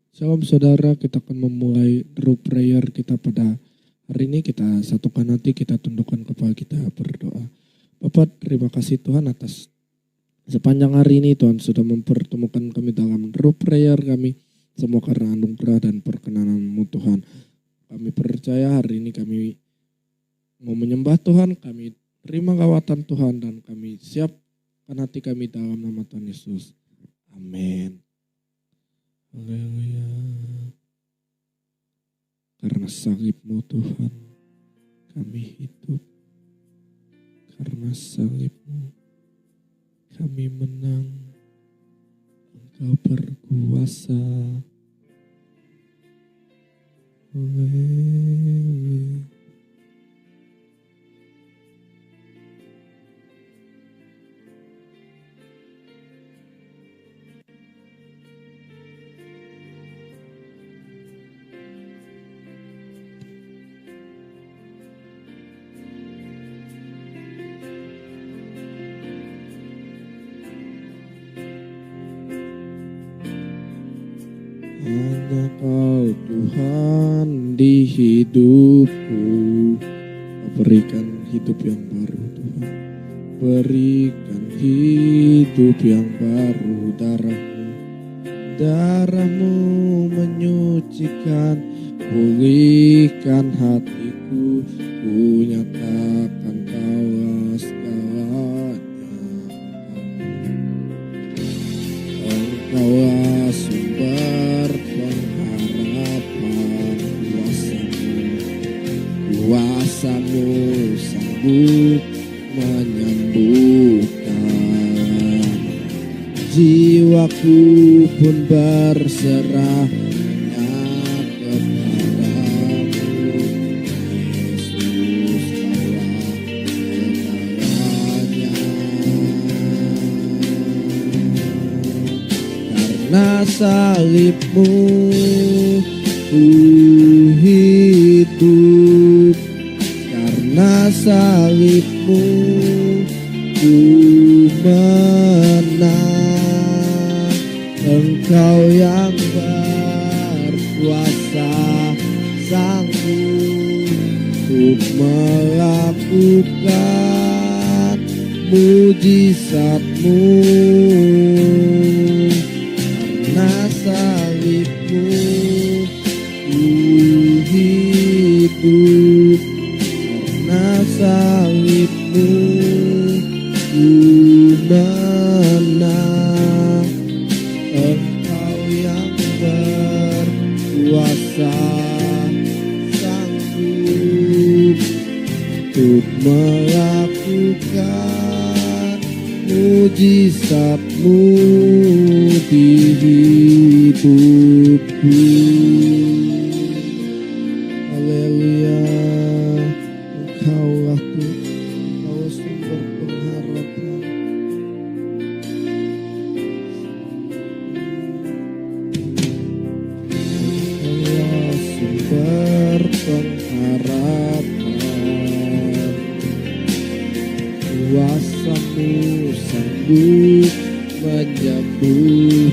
Shalom saudara, kita akan memulai root prayer kita pada hari ini. Kita satukan hati, kita tundukkan kepala, kita berdoa. Bapak, terima kasih Tuhan atas sepanjang hari ini Tuhan sudah mempertemukan kami dalam root prayer kami. Semua karena anugerah dan perkenanan-Mu Tuhan. Kami percaya hari ini kami mau menyembah Tuhan, kami terima lawatan Tuhan dan kami siapkan hati kami dalam nama Tuhan Yesus. Amin. Haleluya. Karena salib-Mu Tuhan, kami hidup. Karena salib-Mu, kami menang. Engkau berkuasa. Haleluya. Hanya Kau Tuhan di hidupku. Berikan hidup yang baru Tuhan. Berikan hidup yang baru. Darah-Mu menyucikan. Pulihkan hatiku. Ku nyatakan Kaulah segalanya. Engkaulah sumber pengharapan. Kuasa-Mu sanggup menyembuhkan. Jiwaku pun berserah hanya kepadamu. Yesus, Kaulah segalanya. Karena salib-Mu ku hidup. Karena salib-Mu ku menang. Engkau yang berkuasa, sanggup untuk melakukan mujizat-Mu. Karena salib-Mu ku hidup. Karena salib-Mu ku menang. Engkau yang berkuasa, sanggup untuk melakukan mujizat-Mu di hidupku. Haleluya. Engkaulah Tuhan, Engkau sumber pengharapan. Engkaulah sumber pengharapan. Kuasa-Mu sanggup menyembuhkan.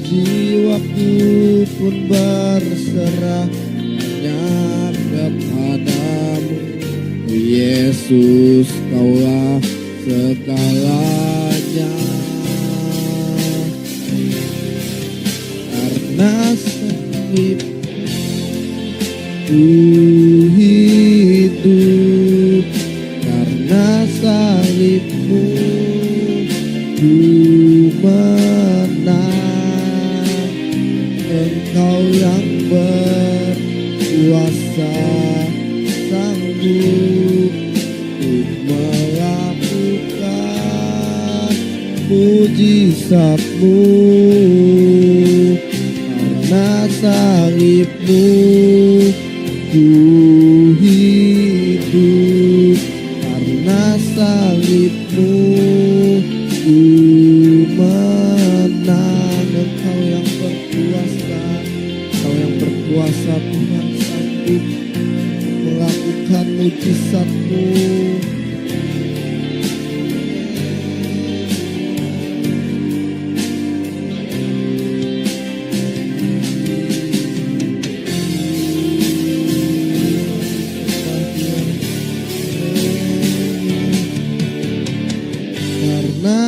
Jiwaku pun berserah hanya kepadamu. Yesus, Kaulah segalanya. Karena salib-Ku hidup. Karena salib-Mu ku menang. Engkau yang berkuasa, sanggup untuk melakukan mujizat-Mu. Karena salib-Mu ku hidup. Karena salib-Mu ku menang. Engkau yang berkuasa, Engkau yang berkuasa Tuhan, sanggup melakukan mujizat-Mu.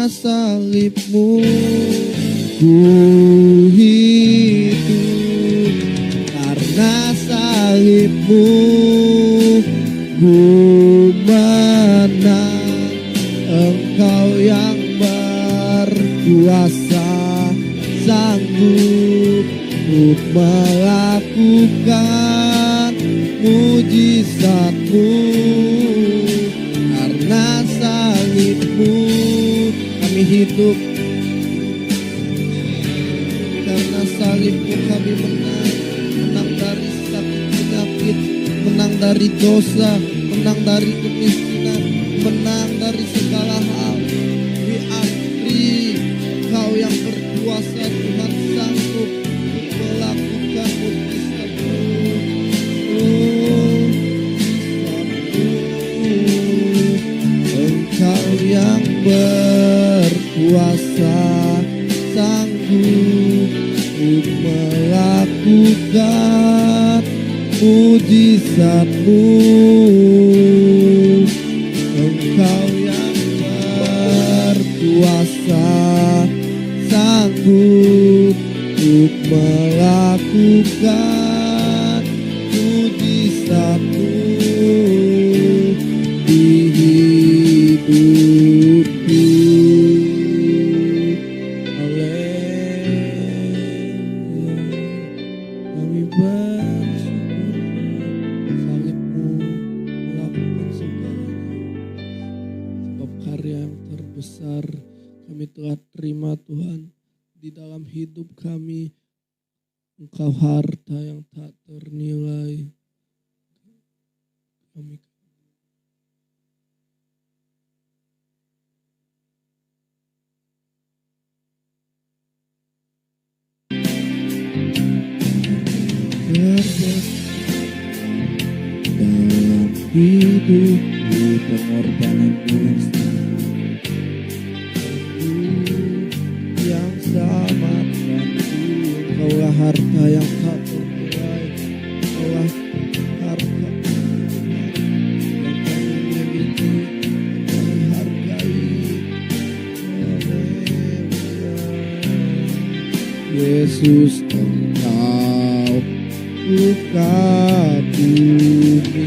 salibmu ku hidup, karena salibmu ku menang. Engkau yang berkuasa, sanggup untuk melakukan mujizatmu. Karena salibmu kami hidup, karena salibmu kami menang. Menang dari sakit penyakit, menang dari dosa, menang dari kemiskinan, menang dari segala hal. We agree, Kau yang berkuasa Tuhan, sanggup untuk melakukan mujizatmu. Engkau yang berkuasa, sanggup untuk melakukan mujizatmu. Engkau yang berkuasa, sanggup untuk melakukan mujizatmu di hidupku. Haleluya, kami bersyukur salibmu melakukan segalanya. Sebab karya yang terbesar kami telah terima Tuhan di dalam hidup kami. Engkau harta yang tak ternilai. Kami dalam hidupku, pengorbananmu yang selamatkanku. Engkaulah harta yang tak ternilai, engkaulah harta yang kami miliki, kami hargai. Haleluya. Yesus, Engkau ku kagumi.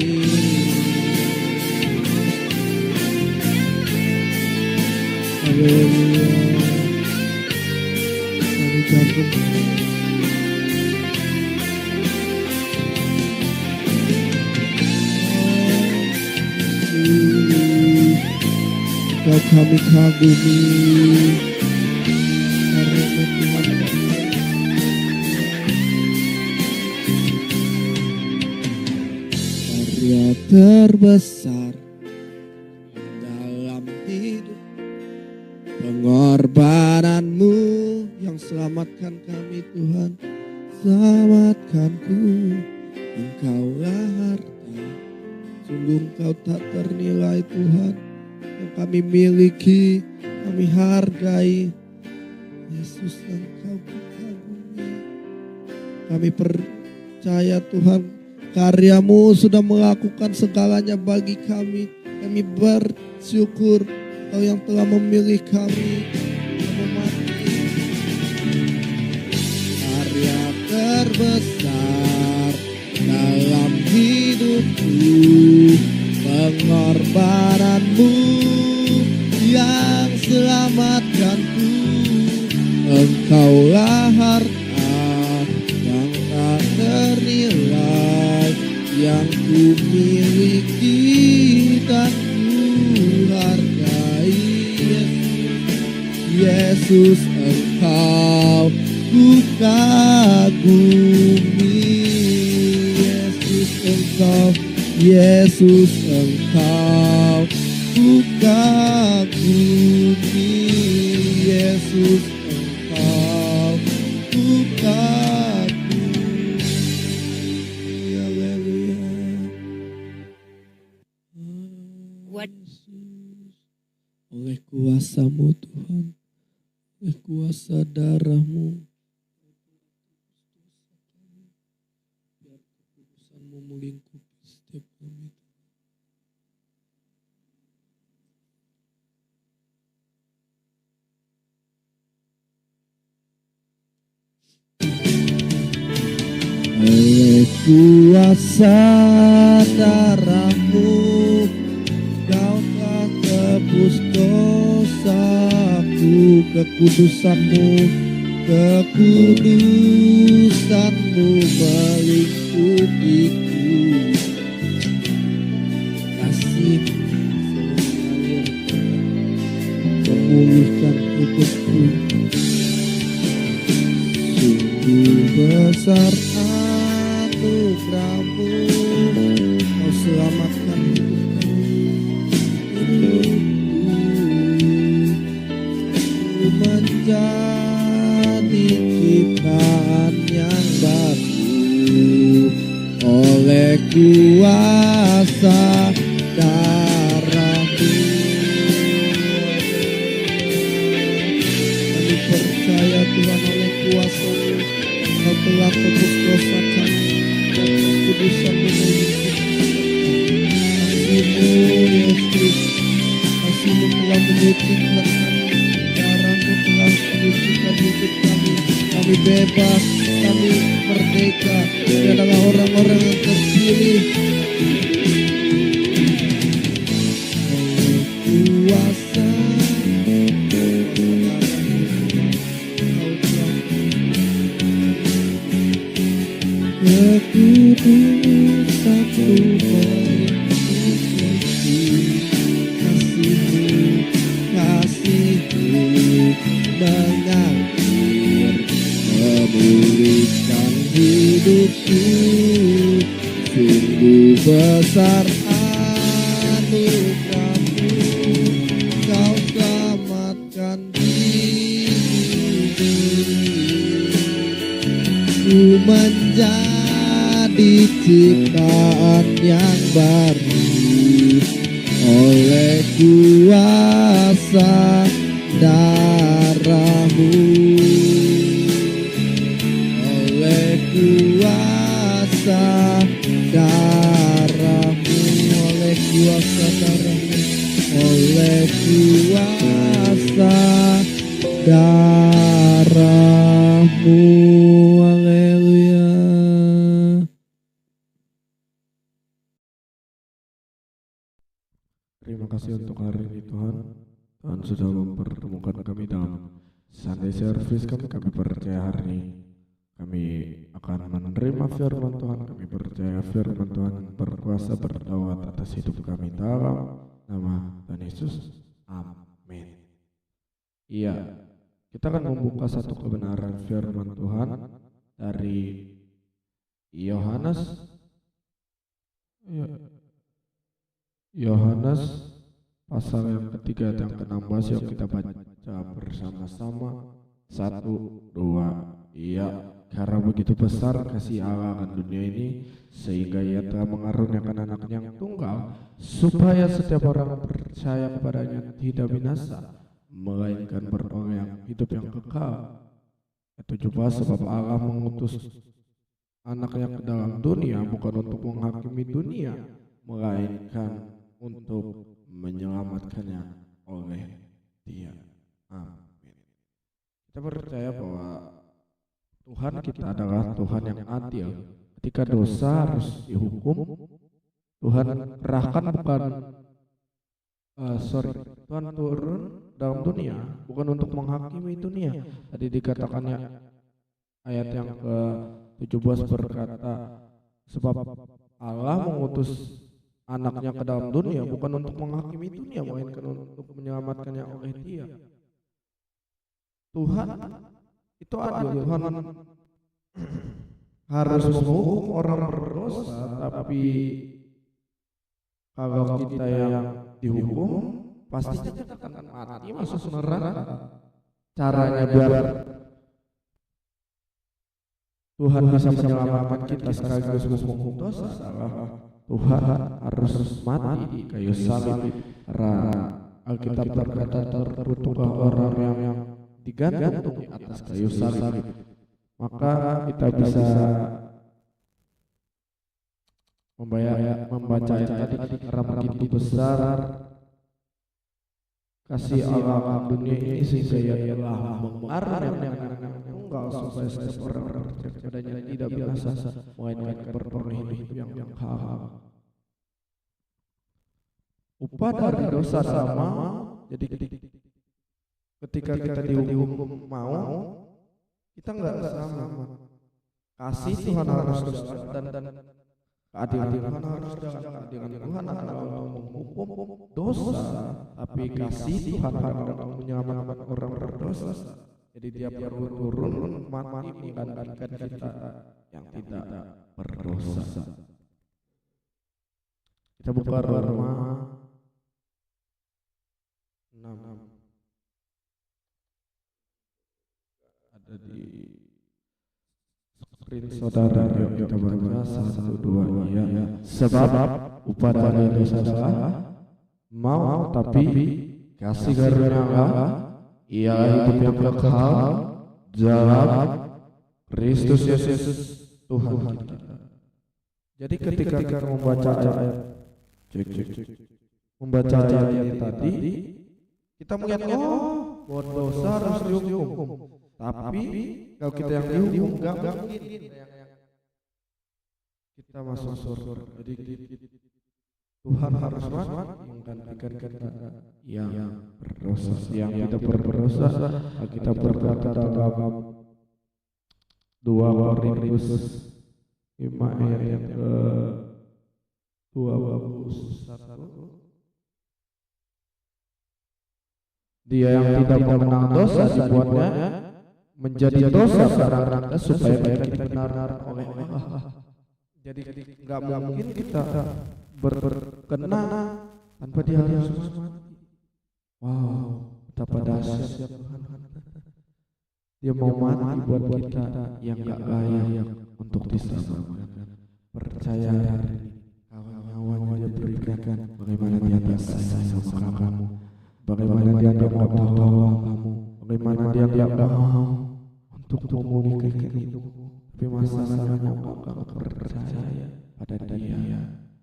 Haleluya. Kami kagum. Engkau kami kagumi. Karena Tuhan karya terbesar dalam hidup, pengorbananmu yang selamatkan kami Tuhan, selamatkanku. Engkaulah harta, sungguh Engkau tak ternilai Tuhan, yang kami miliki, kami hargai. Yesus, Engkau kagumi. Kami percaya Tuhan, karya-Mu sudah melakukan segalanya bagi kami. Kami bersyukur Engkau yang telah memilih kami, yang memati. Karya terbesar dalam hidupku, pengorbananmu yang selamatkanku. Engkaulah harta yang tak ternilai, yang ku miliki dan ku hargai. Yesus, Engkau ku kagumi. Yesus, Engkau ku kagumi. Yesus, Engkau ku kagumi. Haleluya. Oleh kuasa-Mu Tuhan, oleh kuasa darah-Mu, biar kekudusan-Mu melingkupi setiap kami. kuasa darahmu, kau telah tebus dosaku, kekudusanmu melingkupiku, kasih mengalir memulihkan hidupku. Sungguh besar anugerahmu, kau selamatkan hidupku. Ku menjadi ciptaan yang baru oleh kuasa darahmu. Kami percaya Tuhan, oleh kuasa-Mu Kau telah tebus dosa kami, dan kekudusan-Mu kasih-Mu Yesus Kristus, kasih-Mu telah menyucikan kami, darah-Mu telah menyucikan hidup kami. Kami bebas, kami merdeka, kami adalah orang-orang yang terpilih oleh kuasa kekudusan-Mu kasih-Mu mengalir memulihkan hidupku. Sungguh besar anugerahmu, kau selamatkan diriku. Ku menjadi ciptaan yang baru oleh kuasa darahmu, oleh kuasa darahmu, oleh kuasa darahmu, oleh kuasa darahmu. Haleluya. Terima kasih untuk hari ini Tuhan. Tuhan sudah mempertemukan kami dalam Sunday service kami. Kami percaya hari ini kami akan menerima firman Tuhan. Kami percaya firman Tuhan berkuasa berdaulat atas hidup kami dalam nama Tuhan Yesus. Amin. Iya, kita akan membuka satu kebenaran firman Tuhan dari Yohanes pasal yang ketiga ayat yang ke-16. Yuk kita baca bersama-sama. 1, 2. Iya, karena begitu besar kasih Allah akan dunia ini, sehingga Ia telah mengaruniakan anaknya yang tunggal, supaya setiap orang yang percaya kepadanya tidak binasa, melainkan beroleh yang hidup yang kekal. Ayat 17, sebab Allah mengutus anaknya ke dalam dunia bukan untuk menghakimi dunia, melainkan untuk menyelamatkannya oleh Dia. Amin. Kita percaya bahwa Tuhan kita adalah Tuhan yang adil. Ketika dosa harus dihukum, Tuhan Tuhan turun dalam dunia bukan untuk menghakimi dunia. Tadi dikatakannya ayat yang ke-17 berkata, sebab Allah mengutus anaknya ke dalam dunia bukan untuk menghakimi dunia, melainkan untuk menyelamatkannya oleh Dia. Tuhan itu adil. Tuhan harus menghukum orang berdosa, tapi kalau kita yang dihukum, pastinya kita akan mati, masuk neraka. Caranya biar Tuhan bisa menyelamatkan kita sekaligus menghukum dosa adalah Tuhan harus mati di kayu salib. Alkitab berkata, terkutuklah orang yang digantung di atas kayu salib. Maka kita bisa membaca ayat tadi, karena begitu besar Kasih Allah akan dunia ini sehingga ia telah mengaruniakan yang tunggal supaya setiap orang percaya kepadanya tidak binasa melainkan berperoleh hidup yang kekal. Upah dari dosa sama. Jadi ketika kita dihukum mau, kita nggak sama. Kasih Tuhan harus dan keadilan Tuhan harus keadilan Tuhan adalah menghukum dosa, tapi kasih Tuhan adalah menyelamatkan orang berdosa. Jadi dia perlu turun mati menggantikan kita yang tidak berdosa. Kita buka Roma 6. Ada di screen saudara, yuk kita baca 1, 2 ya. Sebab upah dari dosa adalah maut, tapi kasih karunia Allah ialah hidup yang kekal dalam Kristus Yesus Tuhan kita. Jadi ketika kita membaca ayat membaca ayat ini tadi, kita melihat bahwa dosa harus dihukum. Tapi kalau kita yang dihukum enggak mungkin kita masuk surga. Jadi Tuhan harus menggantikan kita yang berdosa, yang tidak berdosa. Kita berkata dalam 2 Korintus 5 ayat yang ke-21. Dia yang tidak mengenal dosa dibuatnya menjadi dosa karena kita supaya kita dibenarkan oleh Allah. Jadi nggak mungkin kita berkenan tanpa dia harus mati. Wow, betapa dahsyat Tuhan. Dia mau mati buat kita yang nggak layak untuk diselamatkan. Percaya hari ini, nyawanya berikan. Bagaimana dia tidak sayang sama kamu, bagaimana dia tidak mau tolong kamu, bagaimana dia tidak mau untuk memulihkan hidupmu. Tapi masalahnya kamu percaya pada dia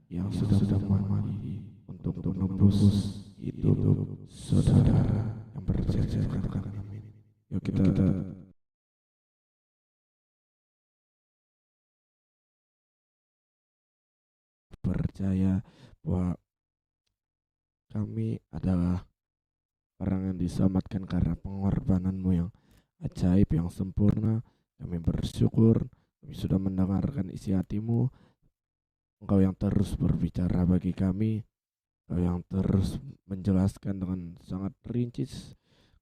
yang sudah mati untuk menebus hidup saudara yang berjaya. Amin. Yuk kita percaya bahwa kami adalah orang yang diselamatkan karena pengorbananmu yang ajaib, yang sempurna. Kami bersyukur kami sudah mendengarkan isi hatimu. Engkau yang terus berbicara bagi kami, Engkau yang terus menjelaskan dengan sangat rinci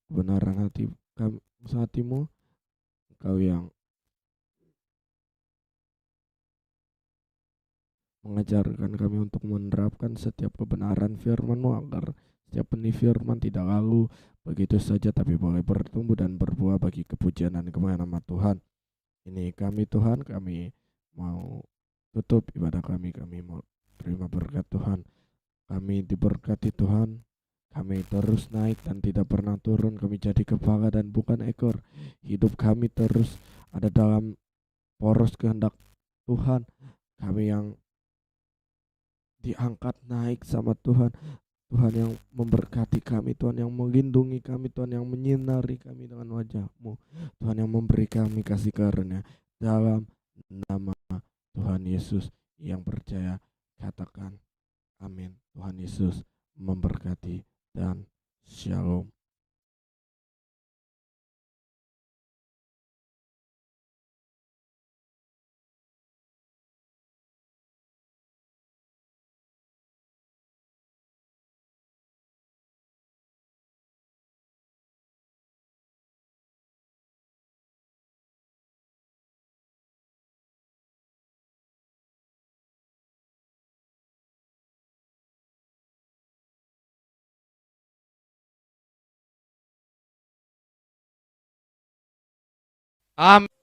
kebenaran hatimu. Engkau yang mengajarkan kami untuk menerapkan setiap kebenaran firman-Mu agar setiap benih firman tidak lalu begitu saja, tapi boleh bertumbuh dan berbuah bagi kepujian dan kemuliaan nama Tuhan. Ini kami Tuhan, kami mau tutup ibadah kami mau terima berkat Tuhan. Kami diberkati Tuhan, kami terus naik dan tidak pernah turun, kami jadi kepala dan bukan ekor. Hidup kami terus ada dalam poros kehendak Tuhan. Kami yang diangkat naik sama Tuhan. Tuhan yang memberkati kami, Tuhan yang melindungi kami, Tuhan yang menyinari kami dengan wajah-Mu, Tuhan yang memberi kami kasih karunia. Dalam nama Tuhan Yesus yang percaya, katakan amin. Tuhan Yesus memberkati dan shalom. Amin.